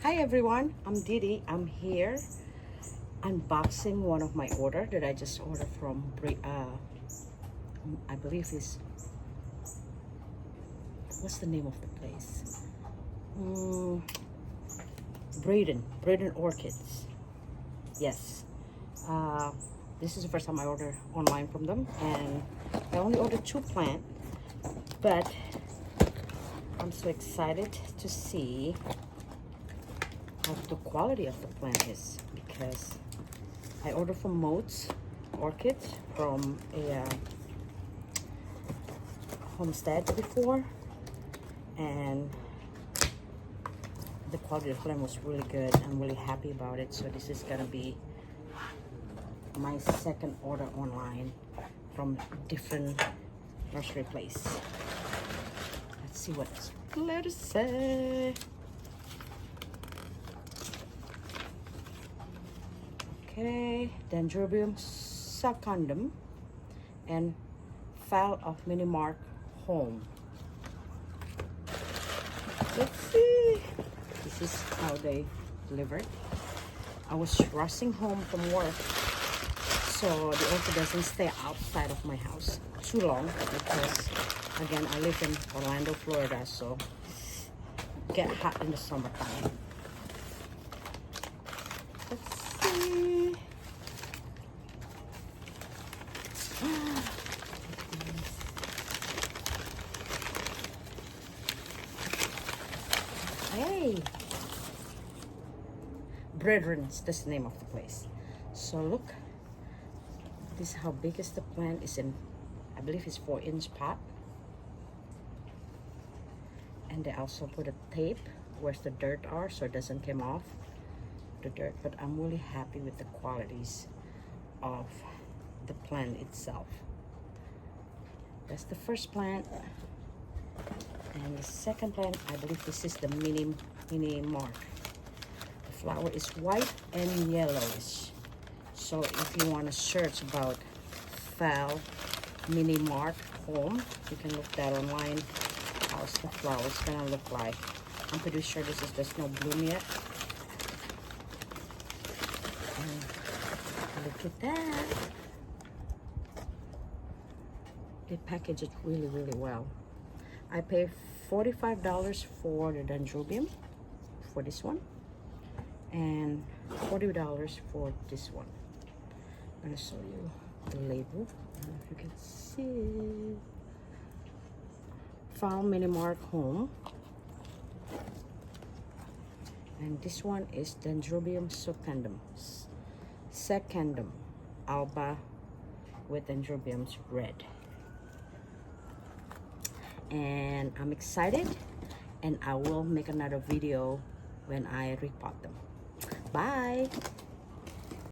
Hi everyone, I'm Didi. I'm here unboxing one of my order that I just ordered from I believe is, what's the name of the place? Bredren Orchids. Yes. This is the first time I order online from them, and I only ordered 2 plants, but I'm so excited to see how the quality of the plant is, because I ordered from Moats Orchids from a homestead before, and the quality of the plant was really good. I'm really happy about it. So this is gonna be my second order online from different nursery place. Let's see what this letter say. Okay, Dendrobium secundum and fowl of Minimark home. Let's see. This is how they delivered. I was rushing home from work, so the orchid doesn't stay outside of my house too long, because again, I live in Orlando, Florida, so get hot in the summertime. Let's see. Hey, Bredren's, that's the name of the place. So look, this is how big is the plant. Is in, I believe it's 4-inch pot, and they also put a tape where the dirt are, so it doesn't come off the dirt. But I'm really happy with the qualities of the plant itself. That's the first plant, and the second plant, I believe this is the mini mark. The flower is white and yellowish. So if you want to search about fowl mini mark home, you can look that online. How's the flowers gonna look like? I'm pretty sure there's no bloom yet. And look at that. They package it really well. I paid $45 for the dendrobium for this one, and $40 for this one. I'm gonna show you the label. I don't know if you can see. Found Minimark home, and this one is Dendrobium secundum alba with Dendrobiums red. And I'm excited, and I will make another video when I repot them. Bye.